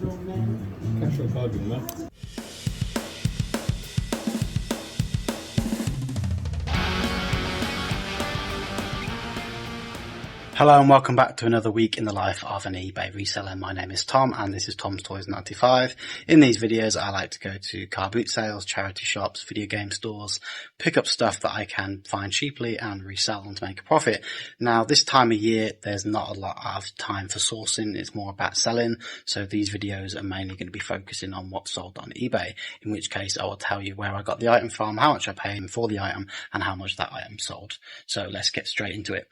Cash or card, you know? Hello and welcome back to another week in the life of an eBay reseller. My name is Tom and this is Tom's Toys 95. In these videos I like to go to car boot sales, charity shops, video game stores, pick up stuff that I can find cheaply and resell them to make a profit. Now this time of year there's not a lot of time for sourcing, it's more about selling, so these videos are mainly going to be focusing on what's sold on eBay, in which case I will tell you where I got the item from, how much I paid for the item and how much that item sold. So let's get straight into it.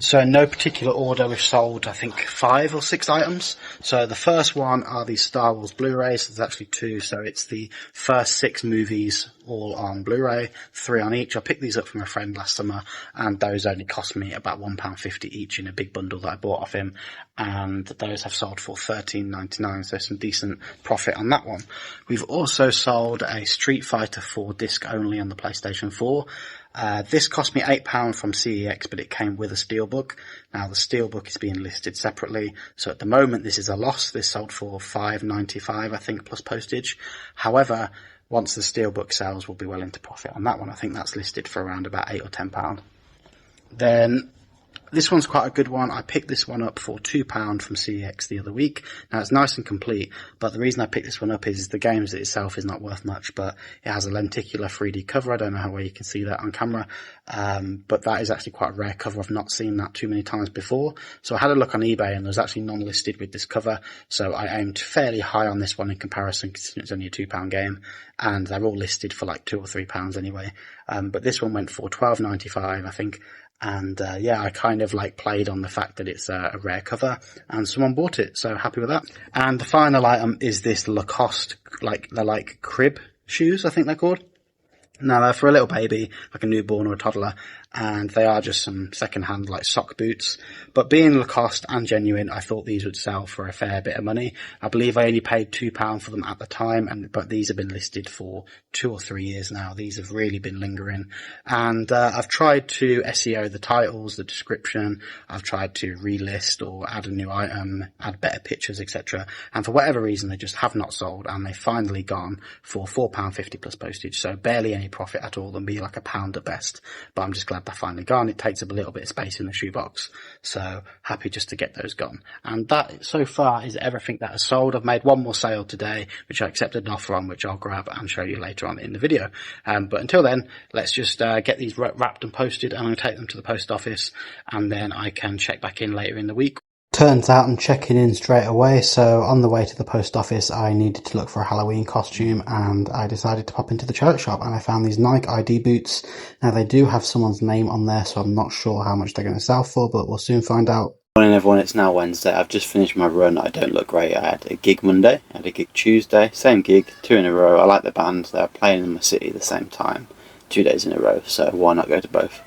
So in no particular order, we've sold, I think, 5 or 6 items. So the first one are these Star Wars Blu-rays. There's actually 2, so it's the first 6 movies all on Blu-ray, 3 on each. I picked these up from a friend last summer, and those only cost me about £1.50 each in a big bundle that I bought off him. And those have sold for £13.99, so some decent profit on that one. We've also sold a Street Fighter 4 disc only on the PlayStation 4. This cost me £8 from CEX, but it came with a steelbook. Now the steelbook is being listed separately, so at the moment this is a loss. This sold for £5.95, I think, plus postage. However, once the steelbook sells, we'll be well into profit on that one. I think that's listed for around about £8 or £10. Then this one's quite a good one. I picked this one up for £2 from CEX the other week. Now it's nice and complete, but the reason I picked this one up is the games itself is not worth much, but it has a lenticular 3D cover. I don't know how well you can see that on camera, but that is actually quite a rare cover. I've not seen that too many times before. So I had a look on eBay and there's actually none listed with this cover, so I aimed fairly high on this one in comparison, considering it's only a £2 game, and they're all listed for like £2 or £3 anyway. But this one went for £12.95, I think. And yeah, I kind of like played on the fact that it's a rare cover and someone bought it, so happy with that. And the final item is this Lacoste, they're like crib shoes, I think they're called. Now they're for a little baby, like a newborn or a toddler, and they are just some second-hand like sock boots. But being Lacoste and genuine, I thought these would sell for a fair bit of money. I believe I only paid £2 for them at the time, but these have been listed for 2 or 3 years now. These have really been lingering. And I've tried to SEO the titles, the description. I've tried to relist or add a new item, add better pictures, etc. And for whatever reason, they just have not sold, and they've finally gone for £4.50 plus postage. So barely any profit at all, and be like £1 at best. But I'm just glad they're finally gone. It takes up a little bit of space in the shoebox, so happy just to get those gone. And that so far is everything that has sold. I've made one more sale today, which I accepted an offer on, which I'll grab and show you later on in the video. But until then, let's just get these wrapped and posted, and I'm going to take them to the post office, and then I can check back in later in the week. Turns out I'm checking in straight away, so on the way to the post office I needed to look for a Halloween costume, and I decided to pop into the charity shop, and I found these Nike ID boots. Now they do have someone's name on there, so I'm not sure how much they're going to sell for, but we'll soon find out. Morning everyone, it's now Wednesday. I've just finished my run. I don't look great. I had a gig Monday, I had a gig Tuesday, same gig, 2 in a row. I like the band, they're playing in my city at the same time, 2 days in a row, so why not go to both?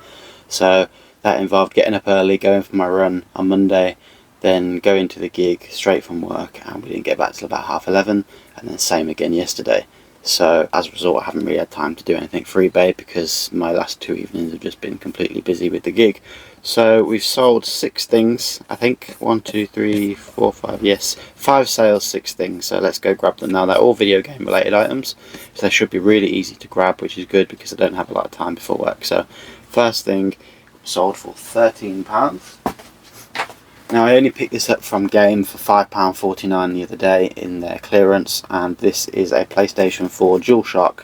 So that involved getting up early, going for my run on Monday, then going to the gig straight from work, and we didn't get back till about 11:30, and then same again yesterday. So as a result, I haven't really had time to do anything for eBay because my last 2 evenings have just been completely busy with the gig. So we've sold 6 things, I think. 1, 2, 3, 4, 5, yes, 5 sales, 6 things. So let's go grab them now. They're all video game related items, so they should be really easy to grab, which is good because I don't have a lot of time before work. So first thing sold for £13. Now I only picked this up from Game for £5.49 the other day in their clearance, and this is a PlayStation 4 DualShock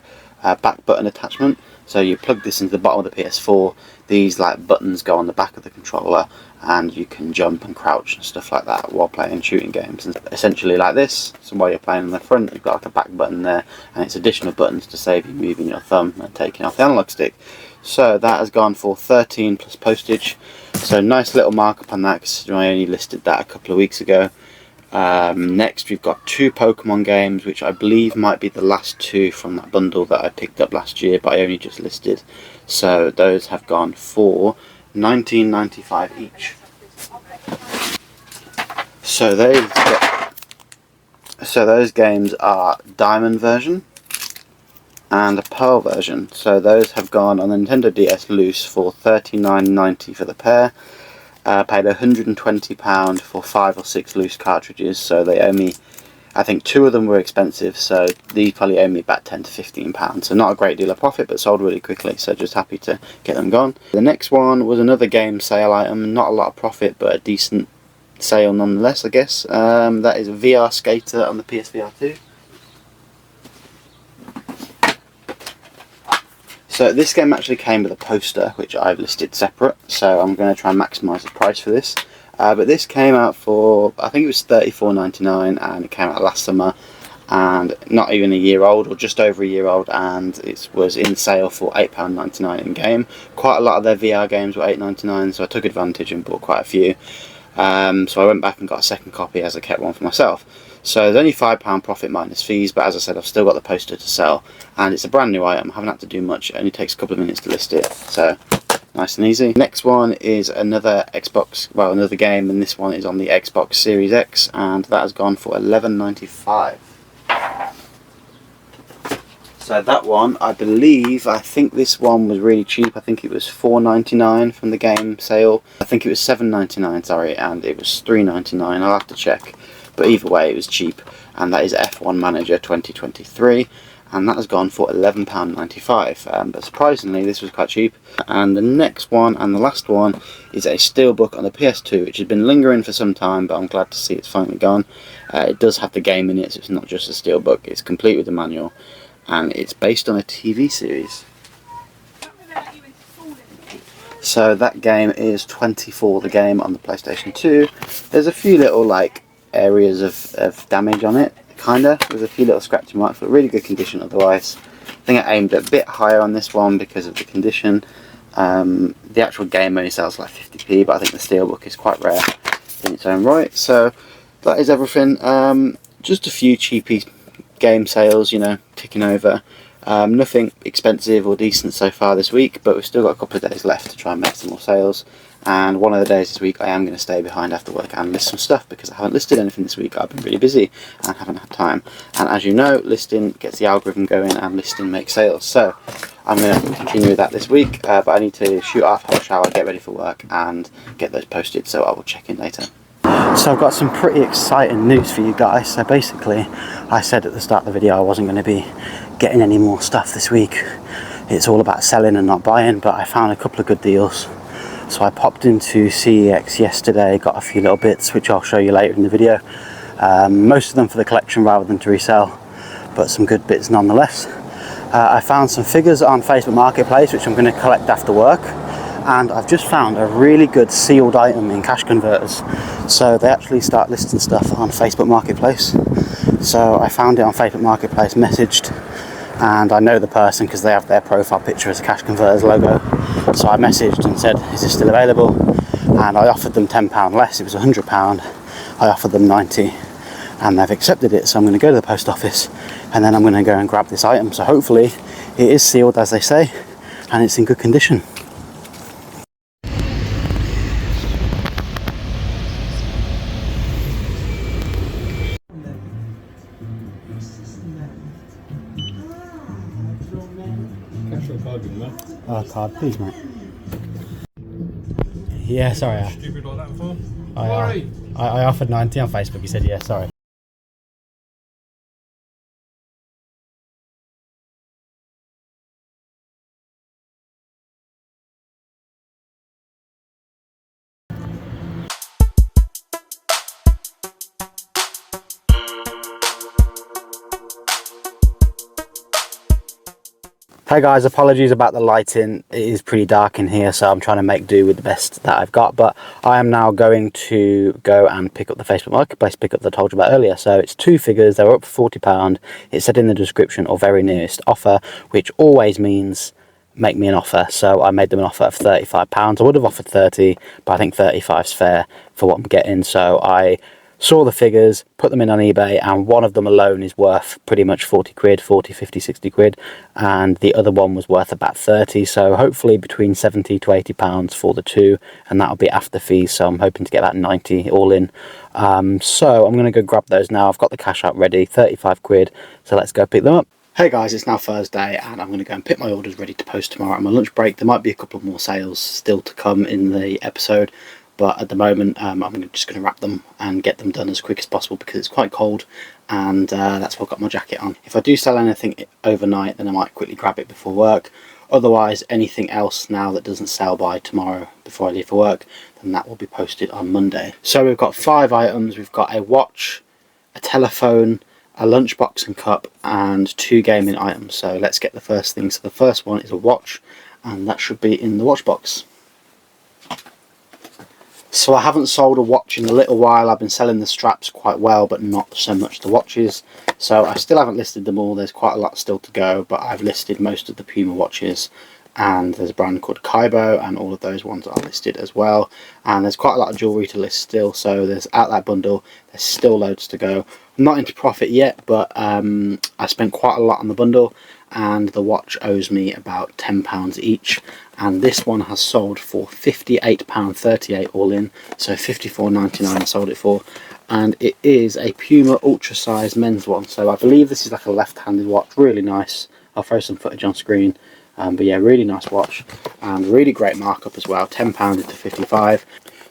back button attachment. So you plug this into the bottom of the PS4, these like buttons go on the back of the controller, and you can jump and crouch and stuff like that while playing shooting games, and essentially like this. So while you're playing on the front, you've got like a back button there, and it's additional buttons to save you moving your thumb and taking off the analog stick. So that has gone for £13 plus postage. So nice little markup on that, because I only listed that a couple of weeks ago. Next we've got 2 Pokemon games, which I believe might be the last 2 from that bundle that I picked up last year, but I only just listed. So those have gone for £19.95 each. So those games are Diamond version and a Pearl version. So those have gone on the Nintendo DS loose for $39.90 for the pair. Paid £120 for 5 or 6 loose cartridges, so they owe me I think 2 of them were expensive, so these probably owe me about £10 to £15. So not a great deal of profit, but sold really quickly, so just happy to get them gone. The next one was another game sale item, not a lot of profit, but a decent sale nonetheless, I guess. That is a VR Skater on the PSVR 2. So this game actually came with a poster, which I've listed separate, so I'm going to try and maximise the price for this. But this came out for, I think it was $34.99, and it came out last summer, and not even a year old, or just over a year old, and it was in sale for £8.99 in game. Quite a lot of their VR games were $8.99, so I took advantage and bought quite a few. So I went back and got a second copy, as I kept one for myself. So there's only £5 profit minus fees, but as I said, I've still got the poster to sell, and it's a brand new item. I haven't had to do much. It only takes a couple of minutes to list it, so nice and easy. Next one is another Xbox, well, another game, and this one is on the Xbox Series X, and that has gone for $11.95. So that one, I think this one was really cheap. I think it was $4.99 from the game sale. I think it was $7.99, sorry, and it was $3.99. I'll have to check. But either way, it was cheap. And that is F1 Manager 2023. And that has gone for £11.95. But surprisingly, this was quite cheap. And the next one, and the last one, is a Steelbook on the PS2, which has been lingering for some time, but I'm glad to see it's finally gone. It does have the game in it, so it's not just a Steelbook. It's complete with the manual. And it's based on a TV series. So that game is 24, the game on the PlayStation 2. There's a few little like areas of damage on it, kinda, with a few little scratchy marks, but really good condition otherwise. I think I aimed a bit higher on this one because of the condition. The actual game only sells like 50p, but I think the Steelbook is quite rare in its own right. So that is everything. Just a few cheapy game sales, you know, ticking over. Nothing expensive or decent so far this week, but we've still got a couple of days left to try and make some more sales. And one of the days this week I am going to stay behind after work and list some stuff, because I haven't listed anything this week. I've been really busy and haven't had time. And as you know, listing gets the algorithm going, and listing makes sales. So I'm going to continue with that this week, but I need to shoot off, have a shower, get ready for work, and get those posted, so I will check in later. So I've got some pretty exciting news for you guys. So basically, I said at the start of the video I wasn't going to be getting any more stuff this week. It's all about selling and not buying, but I found a couple of good deals. So I popped into CEX yesterday, got a few little bits which I'll show you later in the video. Most of them for the collection rather than to resell, but some good bits nonetheless. I found some figures on Facebook Marketplace which I'm going to collect after work. And I've just found a really good sealed item in Cash Converters. So they actually start listing stuff on Facebook Marketplace. So I found it on Facebook Marketplace, messaged, and I know the person because they have their profile picture as a Cash Converters logo. So I messaged and said, is this still available? And I offered them £10 less. It was £100. I offered them 90, and they've accepted it. So I'm going to go to the post office, and then I'm going to go and grab this item. So hopefully it is sealed as they say, and it's in good condition. Card, please, mate. Yeah, sorry. Stupid like that for? I offered 90 on Facebook. He said, yeah, sorry. Hey guys, apologies about the lighting. It is pretty dark in here, so I'm trying to make do with the best that I've got. But I am now going to go and pick up the Facebook Marketplace pickup that I told you about earlier. So it's 2 figures, they were up for £40. It said in the description, or very nearest offer, which always means make me an offer. So I made them an offer of £35. I would have offered 30, but I think 35 is fair for what I'm getting. So I saw the figures, put them in on eBay, and one of them alone is worth pretty much 40 quid, 40, 50, 60 quid, and the other one was worth about 30, so hopefully between 70 to 80 pounds for the two, and that'll be after fees, so I'm hoping to get about 90 all in. So I'm going to go grab those now. I've got the cash out ready, 35 quid, so let's go pick them up. Hey guys, it's now Thursday and I'm going to go and pick my orders ready to post tomorrow on my lunch break. There might be a couple more sales still to come in the episode, but at the moment I'm just going to wrap them and get them done as quick as possible because it's quite cold, and that's why I've got my jacket on. If I do sell anything overnight, then I might quickly grab it before work. Otherwise, anything else now that doesn't sell by tomorrow before I leave for work, then that will be posted on Monday. So we've got 5 items. We've got a watch, a telephone, a lunchbox and cup, and 2 gaming items. So let's get the first thing. So the first one is a watch, and that should be in the watch box. So I haven't sold a watch in a little while. I've been selling the straps quite well, but not so much the watches. So I still haven't listed them all. There's quite a lot still to go, but I've listed most of the Puma watches, and there's a brand called Kaibo, and all of those ones are listed as well. And there's quite a lot of jewellery to list still, so there's out that bundle, there's still loads to go. I'm not into profit yet, but I spent quite a lot on the bundle, and the watch owes me about £10 each, and this one has sold for £58.38 all in, so £54.99 I sold it for. And it is a Puma ultra size men's one, so I believe this is like a left-handed watch. Really nice. I'll throw some footage on screen, but yeah, really nice watch and really great markup as well. £10 into 55.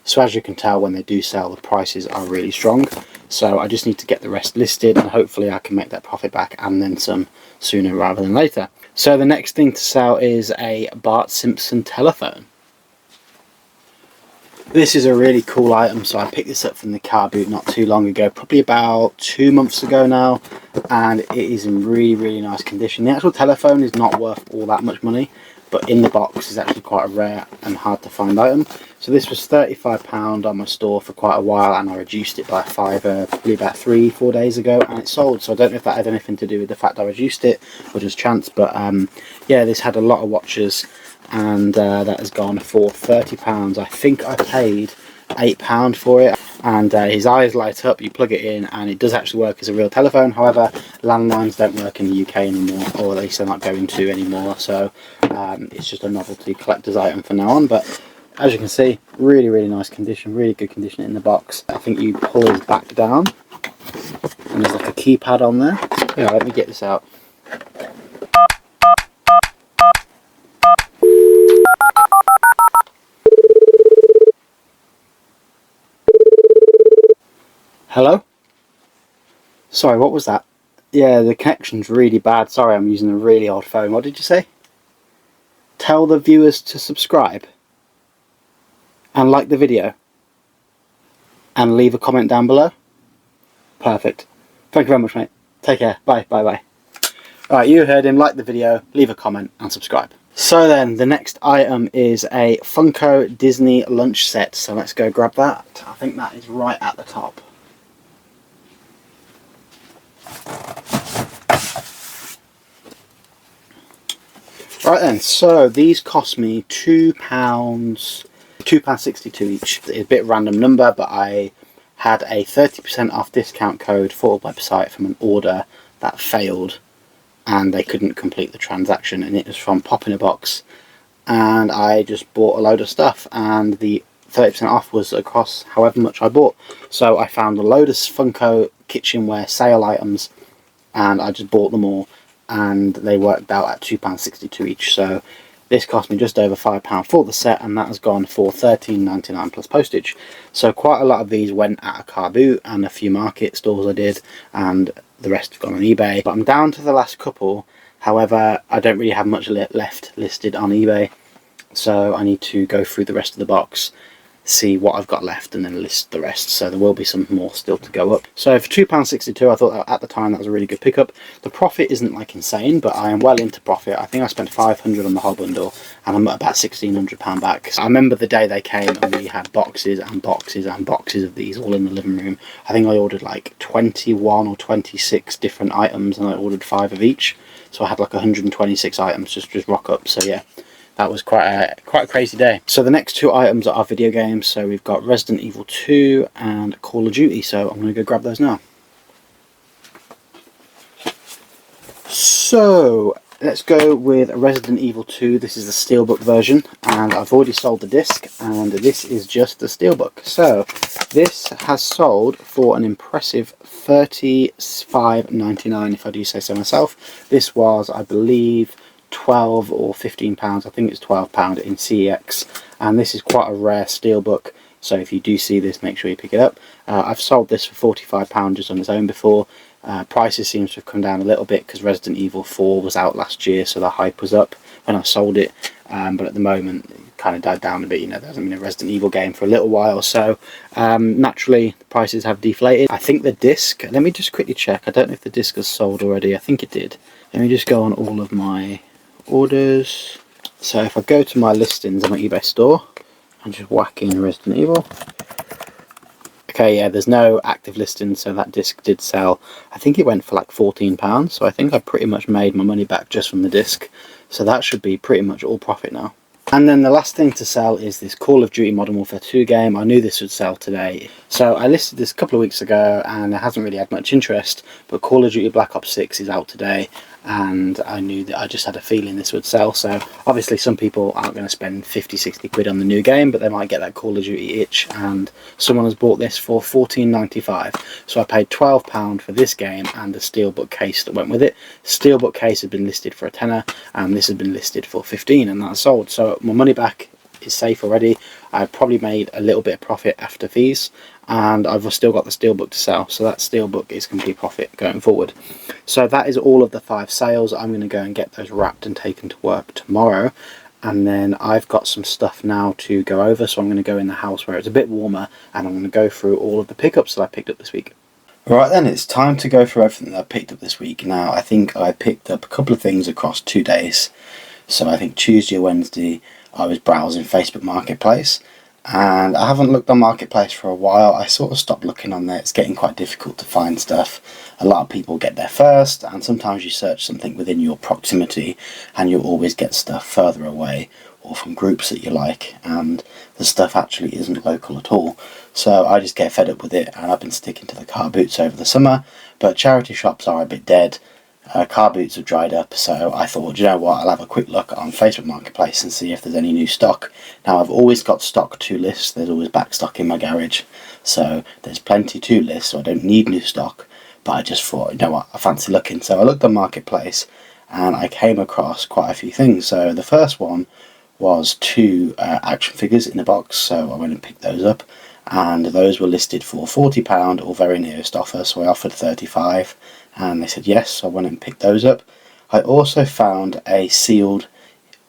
So as you can tell, when they do sell, the prices are really strong. So I just need to get the rest listed, and hopefully I can make that profit back and then some sooner rather than later. So the next thing to sell is a Bart Simpson telephone. This is a really cool item. So I picked this up from the car boot not too long ago, probably about 2 months ago now, and it is in really nice condition. The actual telephone is not worth all that much money, but in the box is actually quite a rare and hard to find item. So this was £35 on my store for quite a while, and I reduced it by £5 probably about 3-4 days ago, and it sold. So I don't know if that had anything to do with the fact I reduced it or just chance, but yeah, this had a lot of watches, and that has gone for £30. I think I paid £8 for it, and his eyes light up, you plug it in, and it does actually work as a real telephone. However, landlines don't work in the UK anymore, or at least they're not going to anymore, so it's just a novelty collector's item from now on. But as you can see, really nice condition, really good condition in the box. I think you pull his back down, and there's like a keypad on there. Yeah, let me get this out. Hello? Sorry, what was that? Yeah, the connection's really bad. Sorry, I'm using a really old phone. What did you say? Tell the viewers to subscribe and like the video and leave a comment down below. Perfect. Thank you very much, mate. Take care. Bye. Alright, you heard him. Like the video, leave a comment and subscribe. So then, the next item is a Funko Disney lunch set. So let's go grab that. I think that is right at the top. Right then, so these cost me £2.62 each. It's a bit random number, but I had a 30% off discount code for a website from an order that failed, and they couldn't complete the transaction, and it was from Pop in a Box, and I just bought a load of stuff, and the 30% off was across however much I bought. So I found a load of Funko kitchenware sale items, and I just bought them all, and they worked out at £2.62 each. So this cost me just over £5 for the set, and that has gone for £13.99 plus postage. So quite a lot of these went at a car boot and a few market stores I did, and the rest have gone on eBay. But I'm down to the last couple. However, I don't really have much left listed on eBay, so I need to go through the rest of the box, see what I've got left, and then list the rest. So there will be some more still to go up. So for £2.62, I thought that at the time that was a really good pickup. The profit isn't like insane, but I am well into profit. I think I spent £500 on the whole bundle, and I'm at about £1,600 back. So I remember the day they came, and we had boxes and boxes and boxes of these all in the living room. I think I ordered like 21 or 26 different items, and I ordered 5 of each. So I had like 126 items just rock up. So yeah, that was quite a crazy day. So the next 2 items are video games. So we've got Resident Evil 2 and Call of Duty. So I'm going to go grab those now. So let's go with Resident Evil 2. This is the steelbook version, and I've already sold the disc, and this is just the steelbook. So this has sold for an impressive £35.99 if I do say so myself. This was, I believe, £12 or £15. I think it's £12 in CEX, and this is quite a rare steelbook. So if you do see this, make sure you pick it up. I've sold this for £45 just on its own before. Prices seems to have come down a little bit because Resident Evil 4 was out last year, so the hype was up when I sold it. But at the moment, it kind of died down a bit. You know, there hasn't been a Resident Evil game for a little while, so naturally the prices have deflated. I think the disc, let me just quickly check. I don't know if the disc has sold already. I think it did. Let me just go on all of my orders. So if I go to my listings on my eBay store and just whack in Resident Evil. Okay, yeah, there's no active listing, so that disc did sell. I think it went for like £14, so I think I pretty much made my money back just from the disc. So that should be pretty much all profit now. And then the last thing to sell is this Call of Duty Modern Warfare 2 game. I knew this would sell today. So I listed this a couple of weeks ago and it hasn't really had much interest, but Call of Duty Black Ops 6 is out today and I knew that I just had a feeling this would sell. So obviously some people aren't going to spend 50-60 quid on the new game, but they might get that Call of Duty itch, and someone has bought this for £14.95. So I paid £12 for this game and the steelbook case that went with it. Steelbook case had been listed for a tenner and this had been listed for 15, and that's sold. So my money back is safe already. I probably made a little bit of profit after fees, and I've still got the steelbook to sell, so that steelbook is complete profit going forward. So that is all of the 5 sales. I'm going to go and get those wrapped and taken to work tomorrow, and then I've got some stuff now to go over, so I'm going to go in the house where it's a bit warmer and I'm going to go through all of the pickups that I picked up this week. Right then, it's time to go through everything that I picked up this week. Now I think I picked up a couple of things across 2 days. So I think Tuesday or Wednesday I was browsing Facebook Marketplace, and I haven't looked on Marketplace for a while. I sort of stopped looking on there. It's getting quite difficult to find stuff. A lot of people get there first, and sometimes you search something within your proximity and you'll always get stuff further away or from groups that you like, and the stuff actually isn't local at all. So I just get fed up with it, and I've been sticking to the car boots over the summer, but charity shops are a bit dead. Car boots have dried up, so I thought, you know what, I'll have a quick look on Facebook Marketplace and see if there's any new stock. Now I've always got stock to list, there's always back stock in my garage, so there's plenty to list, so I don't need new stock, but I just thought, you know what, I fancy looking. So I looked on Marketplace and I came across quite a few things. So the first one was 2 action figures in a box, so I went and picked those up, and those were listed for £40 or very nearest offer, so I offered 35, and they said yes, so I went and picked those up. I also found a sealed,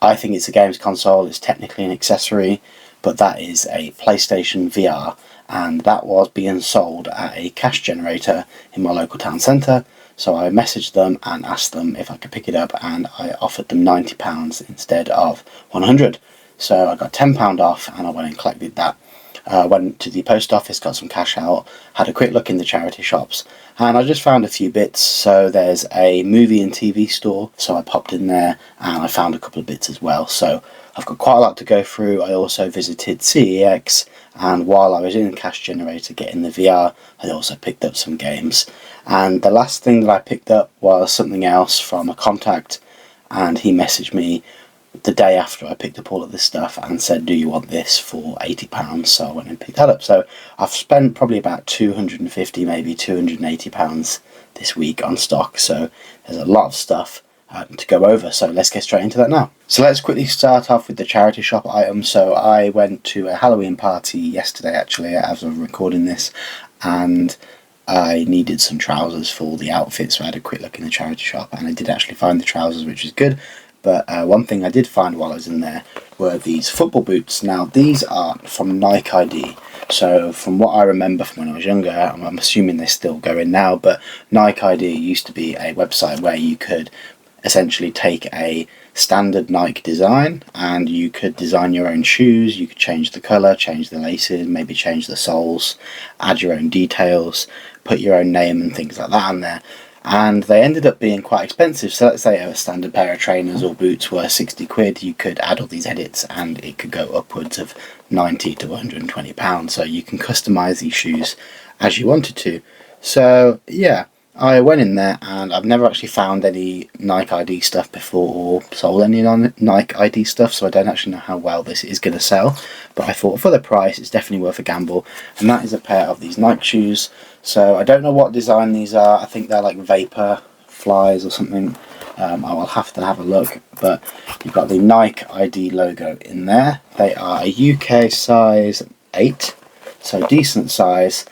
I think it's a games console, it's technically an accessory, but that is a PlayStation VR, and that was being sold at a cash generator in my local town centre. So I messaged them and asked them if I could pick it up, and I offered them £90 instead of £100. So I got £10 off and I went and collected that. Went to the post office, got some cash out, had a quick look in the charity shops, and I just found a few bits. So there's a movie and TV store, so I popped in there and I found a couple of bits as well. So I've got quite a lot to go through. I also visited CEX, and while I was in the cash generator getting the VR, I also picked up some games. And the last thing that I picked up was something else from a contact, and he messaged me the day after I picked up all of this stuff and said, do you want this for £80? So I went and picked that up. So I've spent probably about £250, maybe £280 this week on stock. So there's a lot of stuff to go over. So let's get straight into that now. So let's quickly start off with the charity shop items. So I went to a Halloween party yesterday, actually, as I'm recording this, and I needed some trousers for the outfit. So I had a quick look in the charity shop, and I did actually find the trousers, which is good. But one thing I did find while I was in there were these football boots. Now these are from Nike ID. So from what I remember from when I was younger, I'm assuming they're still going now, but Nike ID used to be a website where you could essentially take a standard Nike design and you could design your own shoes. You could change the colour, change the laces, maybe change the soles, add your own details, put your own name and things like that on there. And they ended up being quite expensive. So let's say a standard pair of trainers or boots were 60 quid. You could add all these edits and it could go upwards of 90 to 120 pounds. So you can customize these shoes as you wanted to. So yeah, I went in there and I've never actually found any Nike ID stuff before or sold any Nike ID stuff, so I don't actually know how well this is going to sell, but I thought for the price it's definitely worth a gamble. And that is a pair of these Nike shoes. So I don't know what design these are. I think they're like Vapor Flies or something. I will have to have a look, but you've got the Nike ID logo in there. They are a UK size 8, so decent size.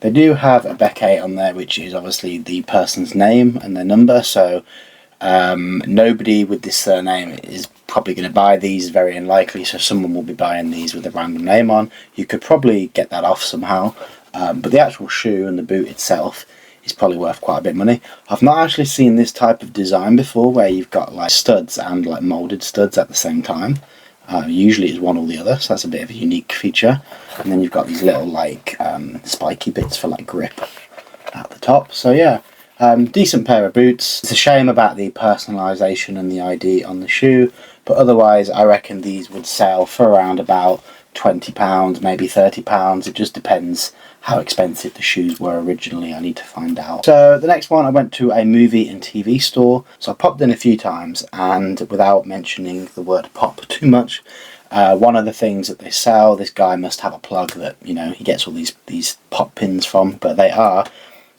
They do have a Beckett on there, which is obviously the person's name and their number, so nobody with this surname is probably going to buy these, very unlikely, so someone will be buying these with a random name on. You could probably get that off somehow, but the actual shoe and the boot itself is probably worth quite a bit of money. I've not actually seen this type of design before, where you've got like studs and like moulded studs at the same time. Usually it's one or the other, so that's a bit of a unique feature. And then you've got these little like spiky bits for like grip at the top. So yeah, decent pair of boots. It's a shame about the personalisation and the ID on the shoe, but otherwise I reckon these would sell for around about £20, maybe £30. It just depends how expensive the shoes were originally. I need to find out. So the next one, I went to a movie and TV store. So I popped in a few times, and without mentioning the word pop too much, one of the things that they sell, this guy must have a plug that, you know, he gets all these pop pins from, but they are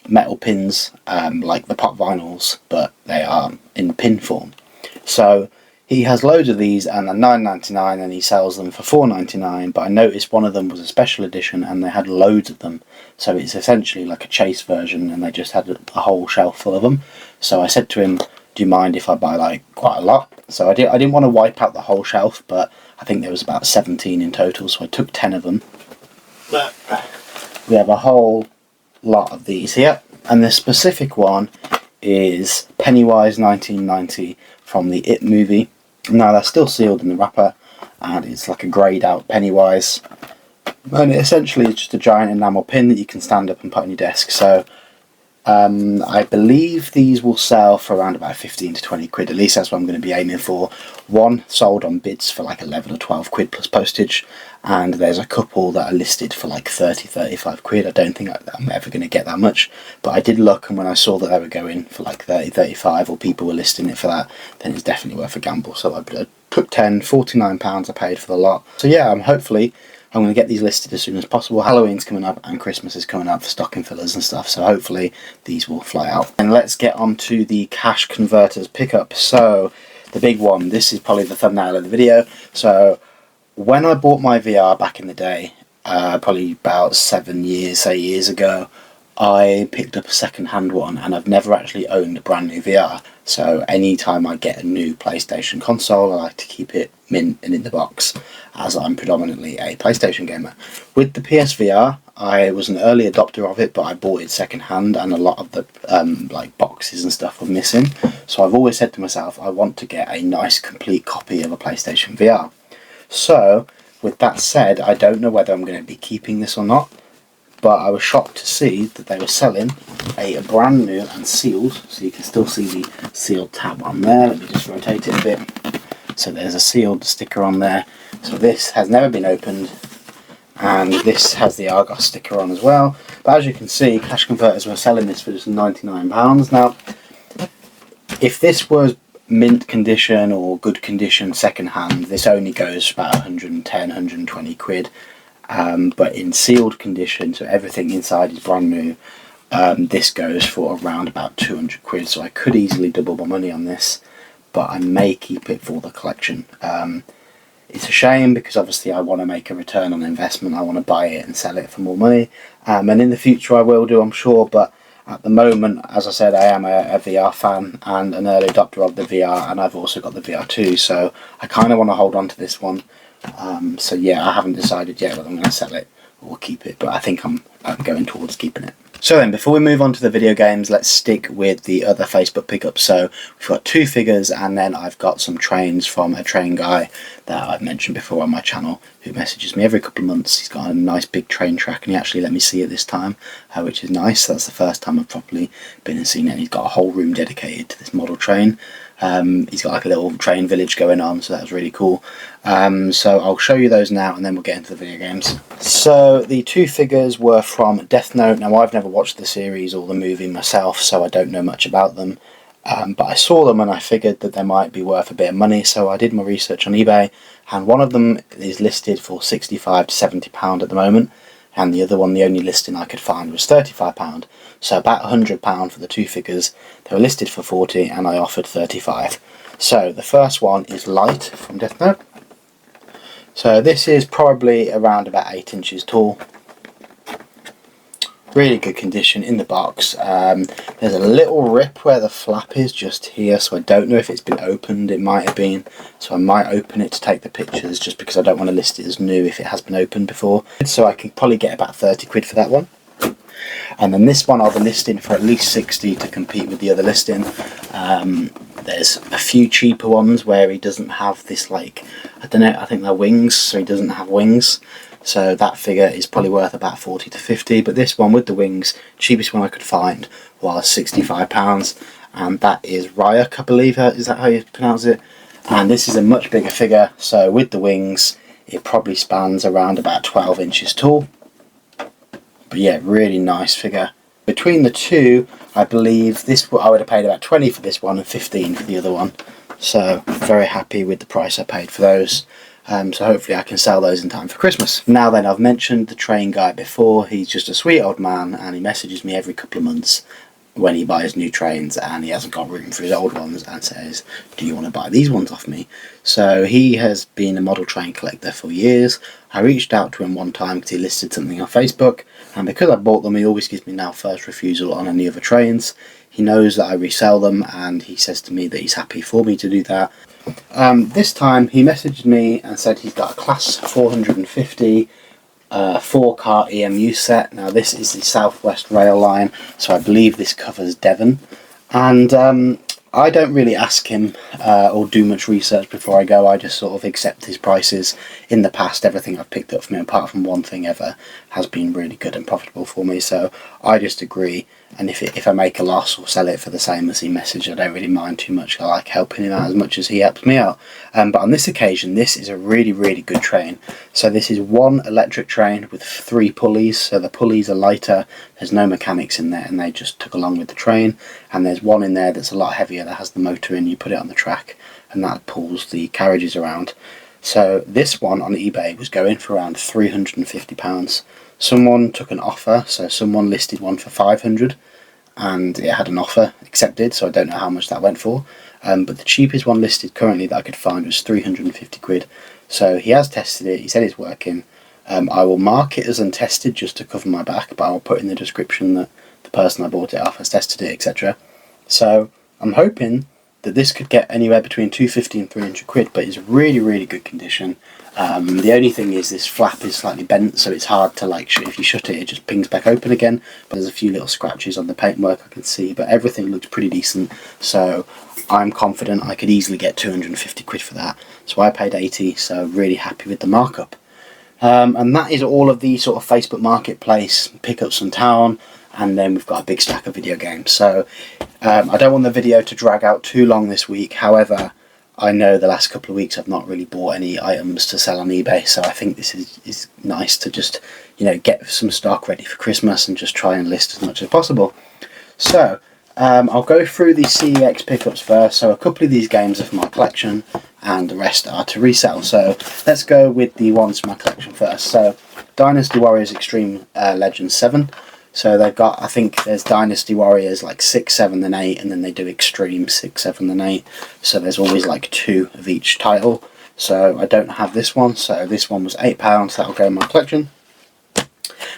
metal pins, like the pop vinyls, but they are in pin form. So he has loads of these, and they're $9.99, and he sells them for $4.99, but I noticed one of them was a special edition and they had loads of them, so it's essentially like a chase version, and they just had a whole shelf full of them. So I said to him, do you mind if I buy like quite a lot? So I didn't want to wipe out the whole shelf, but I think there was about 17 in total, so I took 10 of them. But we have a whole lot of these here, and the specific one is Pennywise 1990 from the It movie. Now they're still sealed in the wrapper, and it's like a greyed out Pennywise, and it essentially is just a giant enamel pin that you can stand up and put on your desk. So I believe these will sell for around about 15 to 20 quid, at least that's what I'm going to be aiming for. One sold on bids for like 11 or 12 quid plus postage, and there's a couple that are listed for like 30, 35 quid. I don't think I'm ever going to get that much, but I did look, and when I saw that they were going for like 30, 35, or people were listing it for that, then it's definitely worth a gamble. So I took 10, £49 I paid for the lot. So yeah, I'm going to get these listed as soon as possible. Halloween's coming up and Christmas is coming up for stocking fillers and stuff, so hopefully these will fly out. And let's get on to the cash converters pickup. So the big one, this is probably the thumbnail of the video. So when I bought my VR back in the day, probably about 8 years ago, I picked up a second-hand one, and I've never actually owned a brand new VR. So anytime I get a new PlayStation console, I like to keep it mint and in the box, as I'm predominantly a PlayStation gamer. With the PSVR, I was an early adopter of it, but I bought it second-hand, and a lot of the like boxes and stuff were missing. So I've always said to myself, I want to get a nice complete copy of a PlayStation VR. So with that said, I don't know whether I'm going to be keeping this or not, but I was shocked to see that they were selling a brand new and sealed, so you can still see the sealed tab on there. Let me just rotate it a bit. So there's a sealed sticker on there. So this has never been opened, and this has the Argos sticker on as well. But as you can see, cash converters were selling this for just £99. Now, if this was mint condition or good condition second hand, this only goes for about 110, 120 quid. But in sealed condition, so everything inside is brand new, this goes for around about 200 quid, so I could easily double my money on this, but I may keep it for the collection. It's a shame, because obviously I want to make a return on investment. I want to buy it and sell it for more money, and in the future I will do, I'm sure, but at the moment, as I said, I am a VR fan and an early adopter of the VR, and I've also got the VR2, so I kind of want to hold on to this one. So yeah, I haven't decided yet whether I'm going to sell it or keep it, but I think I'm going towards keeping it. So then, before we move on to the video games, let's stick with the other Facebook pickups. So we've got 2 figures, and then I've got some trains from a train guy that I've mentioned before on my channel, who messages me every couple of months. He's got a nice big train track, and he actually let me see it this time, which is nice. That's the first time I've properly been and seen it, and he's got a whole room dedicated to this model train. He's got like a little train village going on, so that was really cool. So I'll show you those now, and then we'll get into the video games. So the 2 figures were from Deathnote. Now, I've never watched the series or the movie myself, so I don't know much about them, but I saw them and I figured that they might be worth a bit of money, so I did my research on eBay, and one of them is listed for £65 to £70 at the moment, and the other one, the only listing I could find, was £35. So about £100 for the 2 figures. They were listed for 40, and I offered 35. So the first one is Light from Deathnote. So this is probably around about 8 inches tall. Really good condition in the box. There's a little rip where the flap is just here, so I don't know if it's been opened. It might have been, so I might open it to take the pictures just because I don't want to list it as new if it has been opened before. So I can probably get about 30 quid for that one. And then this one I'll be listing for at least 60 to compete with the other listing. There's a few cheaper ones where he doesn't have this, like, I don't know, I think they're wings, so he doesn't have wings. So that figure is probably worth about 40 to 50, but this one with the wings, cheapest one I could find, was £65, and that is Ryak, I believe, is that how you pronounce it? And this is a much bigger figure, so with the wings, it probably spans around about 12 inches tall. But yeah, really nice figure. Between the two, I believe this I would have paid about 20 for this one and 15 for the other one. So very happy with the price I paid for those. So hopefully I can sell those in time for Christmas. Now then, I've mentioned the train guy before. He's just a sweet old man, and he messages me every couple of months when he buys new trains and he hasn't got room for his old ones, and says, do you want to buy these ones off me? So he has been a model train collector for years. I reached out to him one time because he listed something on Facebook, and because I bought them, he always gives me now first refusal on any other trains. He knows that I resell them, and he says to me that he's happy for me to do that. This time he messaged me and said he's got a class 450 4-car EMU set. Now this is the South West Rail line, so I believe this covers Devon, and I don't really ask him or do much research before I go. I just sort of accept his prices. In the past, everything I've picked up from him, apart from one thing ever, has been really good and profitable for me, so I just agree. And if I make a loss or sell it for the same as he messaged, I don't really mind too much. I like helping him out as much as he helps me out. But on this occasion, this is a really, really good train. So this is one electric train with 3 pulleys. So the pulleys are lighter. There's no mechanics in there, and they just took along with the train. And there's one in there that's a lot heavier that has the motor in. You put it on the track, and that pulls the carriages around. So this one on eBay was going for around £350. Someone took an offer, so someone listed one for 500, and it had an offer accepted, so I don't know how much that went for. But the cheapest one listed currently that I could find was 350 quid. So he has tested it, he said it's working. I will mark it as untested just to cover my back, but I'll put in the description that the person I bought it off has tested it, etc. So I'm hoping that this could get anywhere between 250 and 300 quid, but it's really, really good condition. The only thing is this flap is slightly bent, so it's hard to, like, if you shut it, it just pings back open again. But there's a few little scratches on the paintwork I can see, but everything looks pretty decent. So I'm confident I could easily get 250 quid for that. So I paid 80, so really happy with the markup. And that is all of the sort of Facebook Marketplace pickups from town. And then we've got a big stack of video games. So I don't want the video to drag out too long this week. However, I know the last couple of weeks I've not really bought any items to sell on eBay, so I think this is nice to just, you know, get some stock ready for Christmas and just try and list as much as possible. So I'll go through the CEX pickups first. So a couple of these games are for my collection and the rest are to resell. So let's go with the ones from my collection first. So Dynasty Warriors Extreme Legends 7. So they've got, I think there's Dynasty Warriors like 6, 7 and 8, and then they do Extreme 6, 7 and 8. So there's always like 2 of each title. So I don't have this one, so this one was £8, that'll go in my collection.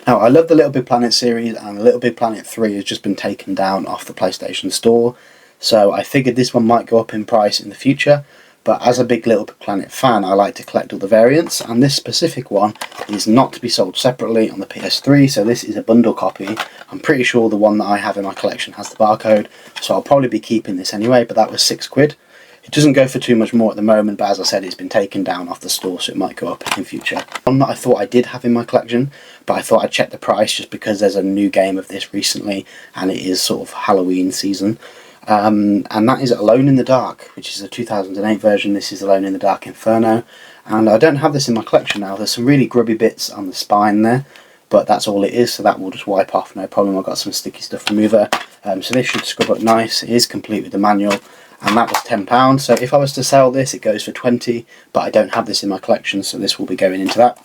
Now I love the Little Big Planet series, and Little Big Planet 3 has just been taken down off the PlayStation Store. So I figured this one might go up in price in the future. But as a big Little Big Planet fan, I like to collect all the variants, and this specific one is not to be sold separately on the PS3, so this is a bundle copy. I'm pretty sure the one that I have in my collection has the barcode, so I'll probably be keeping this anyway, but that was £6. It doesn't go for too much more at the moment, but as I said, it's been taken down off the store, so it might go up in future. One that I thought I did have in my collection, but I thought I'd check the price just because there's a new game of this recently, and it is sort of Halloween season. And that is Alone in the Dark, which is a 2008 version. This is Alone in the Dark Inferno, and I don't have this in my collection now. There's some really grubby bits on the spine there, but that's all it is, so that will just wipe off, no problem. I've got some sticky stuff remover, so this should scrub up nice. It is complete with the manual, and that was £10. So if I was to sell this, it goes for 20, but I don't have this in my collection, so this will be going into that.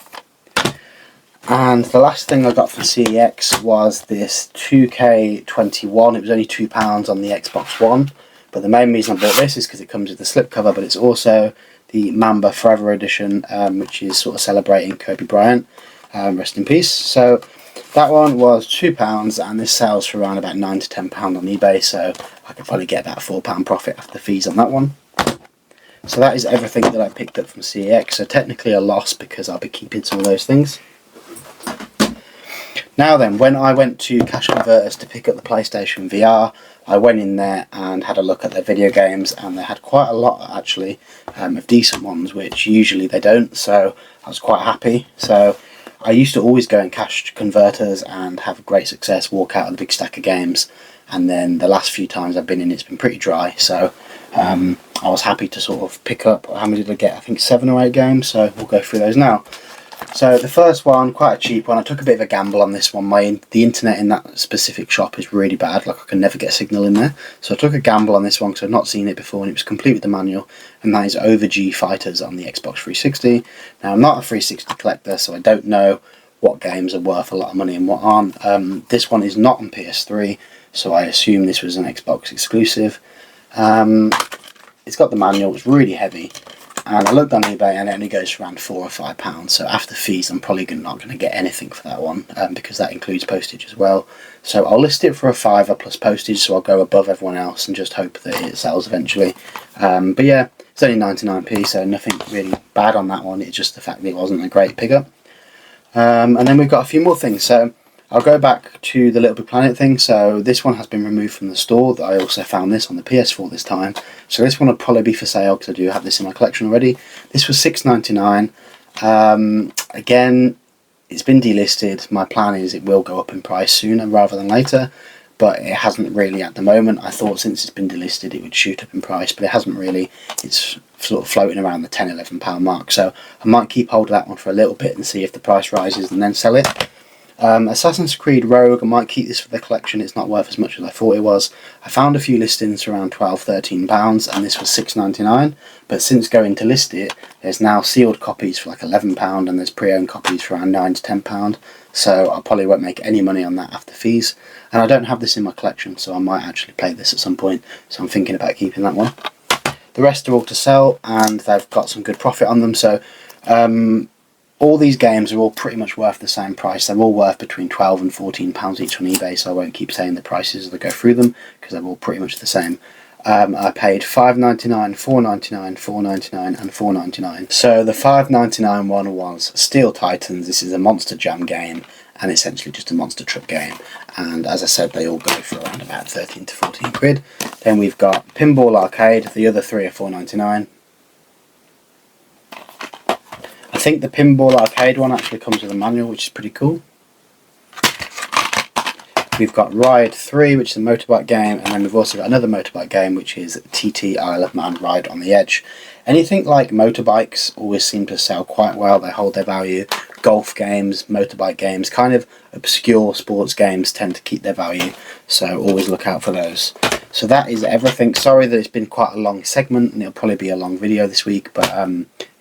And the last thing I got from CEX was this 2K21. It was only £2 on the Xbox One, but the main reason I bought this is because it comes with the slipcover, but it's also the Mamba Forever Edition, which is sort of celebrating Kobe Bryant, rest in peace. So That one was £2 and this sells for around about £9 to £10 on eBay, so I could probably get about £4 profit after the fees on that one. So that is everything that I picked up from CEX, so technically a loss because I'll be keeping some of those things. Now then, when I went to Cash Converters to pick up the PlayStation VR, I went in there and had a look at their video games, and they had quite a lot actually of decent ones, which usually they don't, so I was quite happy. So I used to always go in Cash Converters and have great success, walk out with a big stack of games, and then the last few times I've been in it's been pretty dry, so I was happy to sort of pick up, how many did I get? I think 7 or 8 games, so we'll go through those now. So the first one, quite a cheap one. I took a bit of a gamble on this one. The internet in that specific shop is really bad, like I can never get a signal in there. So I took a gamble on this one because I've not seen it before and it was complete with the manual, and that is Over G Fighters on the Xbox 360. Now I'm not a 360 collector, so I don't know what games are worth a lot of money and what aren't. This one is not on PS3, so I assume this was an Xbox exclusive. It's got the manual, it's really heavy. And I looked on eBay and it only goes for around £4 or £5. So after fees, I'm probably not going to get anything for that one because that includes postage as well. So I'll list it for a £5 plus postage, so I'll go above everyone else and just hope that it sells eventually. But yeah, it's only 99p, so nothing really bad on that one. It's just the fact that it wasn't a great pickup. And then we've got a few more things. So I'll go back to the Little Big Planet thing. So this one has been removed from the store. I also found this on the PS4 this time. So this one will probably be for sale because I do have this in my collection already. This was £6.99. Again, it's been delisted. My plan is it will go up in price sooner rather than later, but it hasn't really at the moment. I thought since it's been delisted it would shoot up in price, but it hasn't really. It's sort of floating around the £10–11 mark. So I might keep hold of that one for a little bit and see if the price rises and then sell it. Assassin's Creed Rogue, I might keep this for the collection. It's not worth as much as I thought it was. I found a few listings for around £12–13 and this was £6.99, but since going to list it, there's now sealed copies for like £11 and there's pre-owned copies for around £9 to £10, so I probably won't make any money on that after fees. And I don't have this in my collection, so I might actually play this at some point, so I'm thinking about keeping that one. The rest are all to sell and they've got some good profit on them, so all these games are all pretty much worth the same price. They're all worth between £12 and £14 each on eBay, so I won't keep saying the prices as I go through them because they're all pretty much the same. I paid $5.99, $4.99, $4.99 and $4.99. So the £5.99 one was Steel Titans. This is a Monster Jam game and essentially just a monster truck game. And as I said, they all go for around about 13 to 14 quid. Then we've got Pinball Arcade. The other three are $4.99. I think the Pinball Arcade one actually comes with a manual, which is pretty cool. We've got Ride 3, which is a motorbike game, and then we've also got another motorbike game, which is TT Isle of Man Ride on the Edge. Anything like motorbikes always seem to sell quite well. They hold their value. Golf games, motorbike games, kind of obscure sports games tend to keep their value, so always look out for those. So that is everything. Sorry that it's been quite a long segment and it'll probably be a long video this week, but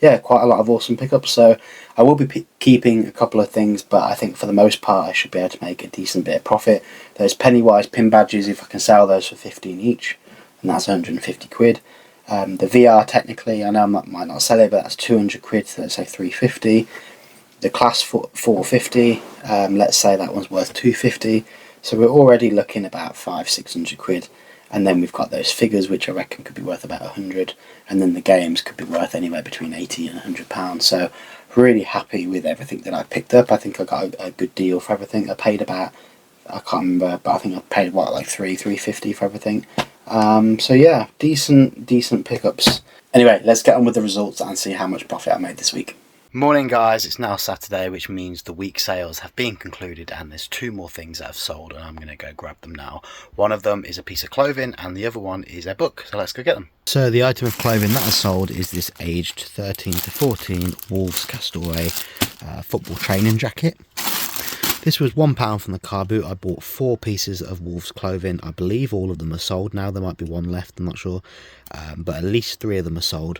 yeah, quite a lot of awesome pickups. So I will be keeping a couple of things, but I think for the most part I should be able to make a decent bit of profit. Those Pennywise pin badges, if I can sell those for 15 each, and that's 150 quid. The VR, technically, I know I might not sell it, but that's 200 quid, so let's say 350. The Class 450, let's say that one's worth 250. So we're already looking about 500–600 quid. And then we've got those figures, which I reckon could be worth about 100, and then the games could be worth anywhere between 80 and 100 pounds. So really happy with everything that I picked up. I think I got a good deal for everything. I paid about, I can't remember, but I think I paid what, like $350 for everything. So yeah, decent pickups. Anyway, let's get on with the results and see how much profit I made this week. Morning guys, it's now Saturday, which means the week sales have been concluded and there's 2 more things that have sold and I'm going to go grab them now. One of them is a piece of clothing and the other one is a book, so let's go get them. So the item of clothing that has sold is this aged 13 to 14 Wolves Castaway football training jacket. This was £1 from the car boot. I bought 4 pieces of Wolves clothing. I believe all of them are sold now. There might be one left, I'm not sure, but at least 3 of them are sold.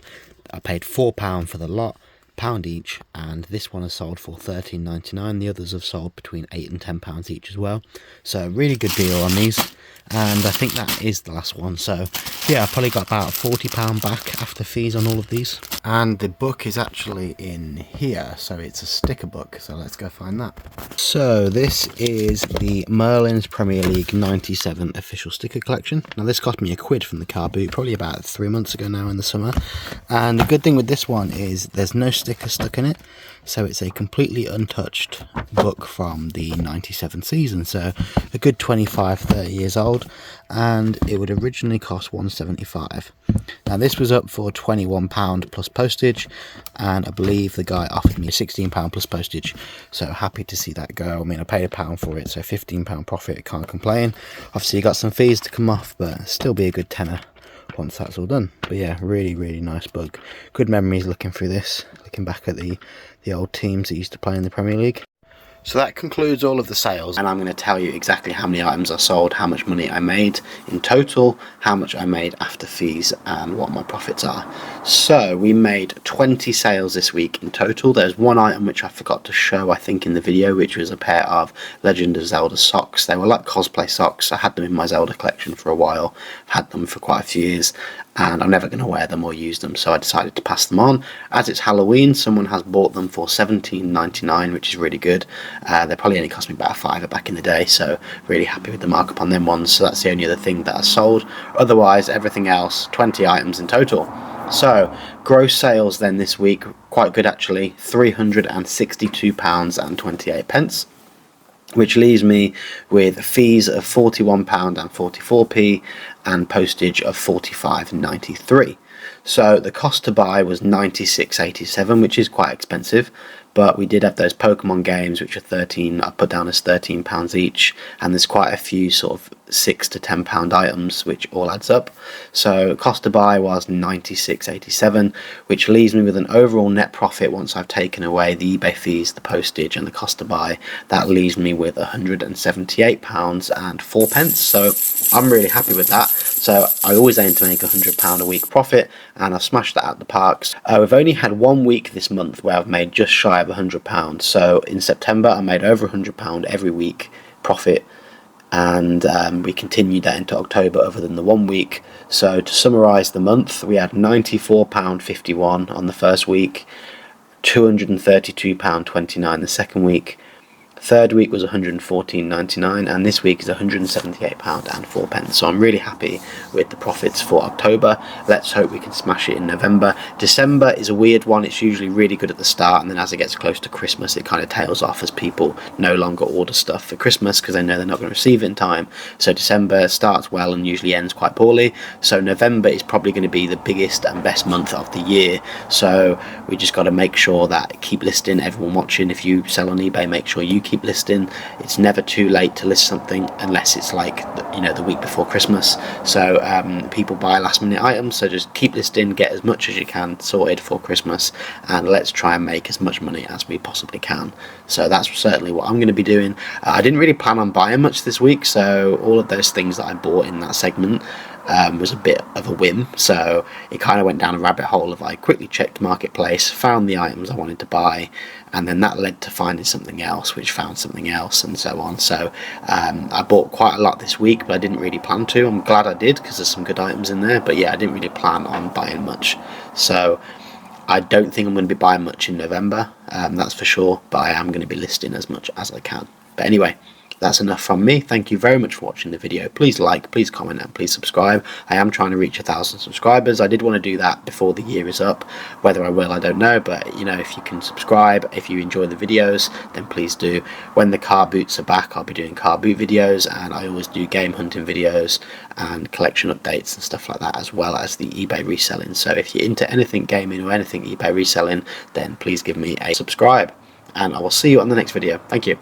I paid £4 for the lot, £1 each, and this one has sold for £13.99. The others have sold between £8 and £10 each as well, so really good deal on these. And I think that is the last one, so yeah, I've probably got about £40 back after fees on all of these. And the book is actually in here, so it's a sticker book, so let's go find that. So this is the Merlin's Premier League 97 official sticker collection. Now this cost me £1 from the car boot, probably about 3 months ago now in the summer. And the good thing with this one is there's no sticker stuck in it, so it's a completely untouched book from the 97 season, so a good 25-30 years old, and it would originally cost £175. Now this was up for £21 plus postage, and I believe the guy offered me £16 plus postage, so happy to see that go. I mean, I paid £1 for it, so £15 profit, can't complain. Obviously you got some fees to come off, but still be a good tenner once that's all done. But yeah, really nice book. Good memories looking through this, looking back at the old teams that used to play in the Premier League. So that concludes all of the sales, and I'm going to tell you exactly how many items I sold, how much money I made in total, how much I made after fees, and what my profits are. So we made 20 sales this week in total. There's one item which I forgot to show, I think, in the video, which was a pair of Legend of Zelda socks. They were like cosplay socks. I had them in my Zelda collection for a while. I've had them for quite a few years, and I'm never going to wear them or use them, so I decided to pass them on. As it's Halloween, someone has bought them for $17.99, which is really good. They probably only cost me about $5 back in the day, so really happy with the markup on them ones. So that's the only other thing that I sold. Otherwise, everything else, 20 items in total. So gross sales then this week, quite good actually, £362.28, which leaves me with fees of £41.44 and postage of £45.93. So the cost to buy was £96.87, which is quite expensive, but we did have those Pokemon games, which are I put down as £13 each, and there's quite a few sort of £6 to £10 items, which all adds up. So cost to buy was £96.87, which leaves me with an overall net profit once I've taken away the eBay fees, the postage, and the cost to buy. That leaves me with £178.04. So I'm really happy with that. So I always aim to make £100 a week profit, and I've smashed that out the parks. We've only had 1 week this month where I've made just shy of £100. So in September I made over £100 every week profit, and we continued that into October other than the 1 week. So to summarise the month, we had £94.51 on the first week, £232.29 the second week, third week was £114.99, and this week is £178.04. So I'm really happy with the profits for October. Let's hope we can smash it in November. December is a weird one. It's usually really good at the start, and then as it gets close to Christmas it kind of tails off as people no longer order stuff for Christmas because they know they're not going to receive it in time. So December starts well and usually ends quite poorly. So November is probably going to be the biggest and best month of the year. So we just got to make sure that keep listing. Everyone watching, if you sell on eBay, make sure you keep listing. It's never too late to list something unless it's like, you know, the week before Christmas. So people buy last minute items, so just keep listing, get as much as you can sorted for Christmas, and let's try and make as much money as we possibly can. So that's certainly what I'm going to be doing. I didn't really plan on buying much this week, so all of those things that I bought in that segment was a bit of a whim, so it kind of went down a rabbit hole of I quickly checked Marketplace, found the items I wanted to buy, and then that led to finding something else, which found something else, and so on. So I bought quite a lot this week, but I didn't really plan to. I'm glad I did because there's some good items in there, but yeah, I didn't really plan on buying much. So I don't think I'm going to be buying much in November, that's for sure, but I am going to be listing as much as I can. But anyway, that's enough from me. Thank you very much for watching the video. Please like, please comment, and please subscribe. I am trying to reach 1,000 subscribers. I did want to do that before the year is up. Whether I will, I don't know, but you know, if you can subscribe, if you enjoy the videos, then please do. When the car boots are back, I'll be doing car boot videos, and I always do game hunting videos and collection updates and stuff like that, as well as the eBay reselling. So if you're into anything gaming or anything eBay reselling, then please give me a subscribe, and I will see you on the next video. Thank you.